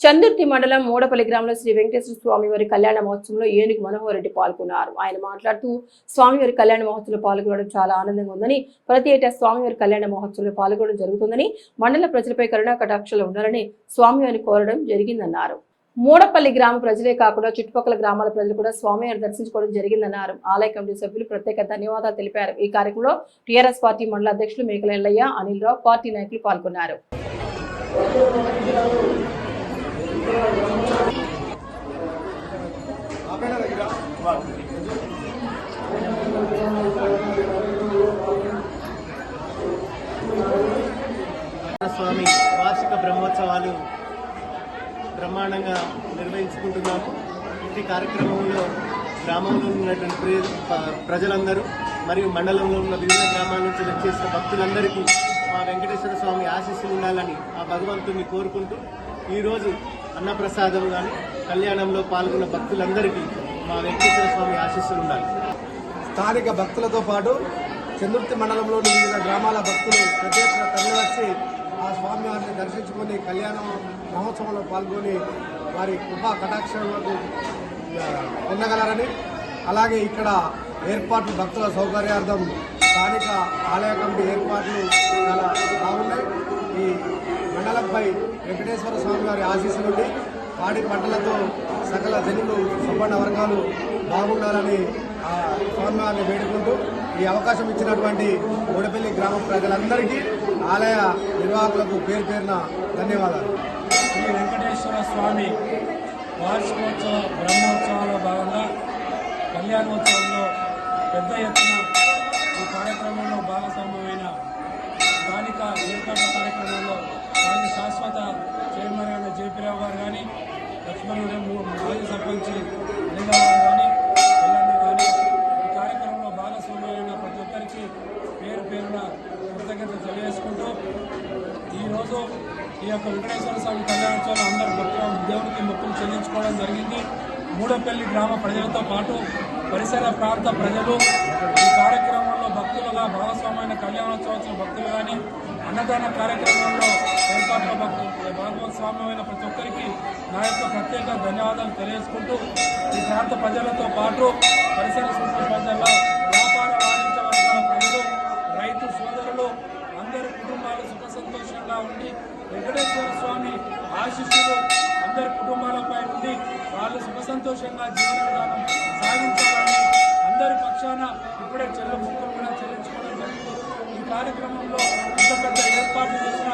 చందుర్తి మండలం మూడపల్లి గ్రామంలో శ్రీ వెంకటేశ్వర స్వామివారి కళ్యాణ మహోత్సవంలో ఏనుగు మనోహర్ రెడ్డి పాల్గొన్నారు. ఆయన మాట్లాడుతూ స్వామివారి కళ్యాణ మహోత్సవంలో పాల్గొనడం చాలా ఆనందంగా ఉందని, ప్రతి ఏటా స్వామివారి కళ్యాణ మహోత్సవంలో పాల్గొనడం జరుగుతుందని, మండల ప్రజలపై కరుణా కటాక్షాలు ఉండాలని స్వామివారిని కోరడం జరిగిందన్నారు. మూడపల్లి గ్రామ ప్రజలే కాకుండా చుట్టుపక్కల గ్రామాల ప్రజలు కూడా స్వామివారిని దర్శించుకోవడం జరిగిందన్నారు. ఆలయ కమిటీ సభ్యులు ప్రత్యేక ధన్యవాదాలు తెలిపారు. ఈ కార్యక్రమంలో టీఆర్ఎస్ పార్టీ మండల అధ్యక్షులు మేకల ఎల్లయ్య, అనిల్ రావు, పార్టీ నాయకులు పాల్గొన్నారు. స్వామి వార్షిక బ్రహ్మోత్సవాలు బ్రహ్మాండంగా నిర్వహించుకుంటున్నాము. ఈ కార్యక్రమంలో గ్రామంలో ఉన్నటువంటి ప్రజలందరూ మరియు మండలంలో ఉన్న వివిధ గ్రామాల నుంచి వచ్చేసిన భక్తులందరికీ మా వెంకటేశ్వర స్వామి ఆశీస్సులు ఉండాలని ఆ భగవంతుని కోరుకుంటూ ఈరోజు అన్నప్రసాదం కానీ కళ్యాణంలో పాల్గొన్న భక్తులందరికీ మా వెంకటేశ్వర స్వామి ఆశీస్సులు ఉండాలి. స్థానిక భక్తులతో పాటు చందుర్తి మండలంలోని వివిధ గ్రామాల భక్తులు ప్రత్యేక తరలివచ్చి ఆ స్వామివారిని దర్శించుకొని కళ్యాణ మహోత్సవంలో పాల్గొని వారి కృపా కటాక్షాలకు పొందగలరని, అలాగే ఇక్కడ ఏర్పాట్లు భక్తుల సౌకర్యార్థం స్థానిక ఆలయ కమిటీ ఏర్పాట్లు చాలా బాగున్నాయి. ఈ మండలంపై వెంకటేశ్వర స్వామి వారి ఆశీస్సులుండి పాడి పంటలతో సకల జనులు సంపన్న వర్గాలు బాగుండాలని ఆ స్వామివారిని వేడుకుంటూ ఈ అవకాశం ఇచ్చినటువంటి మూడపల్లి గ్రామ ప్రజలందరికీ ఆలయ నిర్వాహకులకు పేరు పేరున ధన్యవాదాలు. శ్రీ వెంకటేశ్వర స్వామి వార్షికోత్సవ బ్రహ్మోత్సవాల్లో భాగంగా కళ్యాణోత్సవంలో పెద్ద ఎత్తున ఈ కార్యక్రమంలో భాగస్వామ్యమైన స్థానిక ఏర్పాట్ల కార్యక్రమంలో దాని శాశ్వత చైర్మన్ అయిన జేపీరావు గారు కానీ, లక్ష్మణుడు మాజీ సర్పంచ్ అనిల్ గారు కానీ, పిల్లలు కానీ ఈ కార్యక్రమంలో భాగస్వామ్యమైన ప్రతి ఒక్కరికి పేరు పేరున కృతజ్ఞతలు తెలియజేసుకుంటూ ఈరోజు ఈ యొక్క వెంకటేశ్వర స్వామి కళ్యాణోత్సవం అందరూ దేవుడికి మొక్కులు చెల్లించుకోవడం జరిగింది. మూడపల్లి గ్రామ ప్రజలతో పాటు పరిసర ప్రాంత ప్రజలు ఈ కార్యక్రమంలో భక్తులుగా భాగస్వామైన కళ్యాణోత్సవం భక్తులు కానీ, అన్నదాన కార్యక్రమంలో ఏర్పాట్ల భాగస్వామ్యమైన ప్రతి ఒక్కరికి నా యొక్క ప్రత్యేక ధన్యవాదాలు తెలియజేసుకుంటూ ఈ ప్రాంత ప్రజలతో పాటు పరిసర ప్రజల వ్యాపార వాణిజ్య వర్గాల ప్రజలు, రైతు సోదరులు అందరి కుటుంబాలు సుఖ సంతోషంగా ఉండి వెంకటేశ్వర స్వామి ఆశీస్సులు అందరి కుటుంబాలపై ఉండి వాళ్ళు సుఖ సంతోషంగా జీవన విధానం సాగించాలని అందరి పక్షాన ఇప్పుడే చెల్లెముక్కలు కూడా చెల్లించుకోవడం జరిగింది. ఈ కార్యక్రమంలో ఇంత పెద్ద ఏర్పాటు చేసిన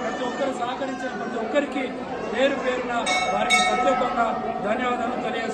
ప్రతి ఒక్కరు సహకరించిన ప్రతి ఒక్కరికి పేరు పేరున వారికి ప్రత్యేకంగా ధన్యవాదాలు తెలియజేస్తున్నారు.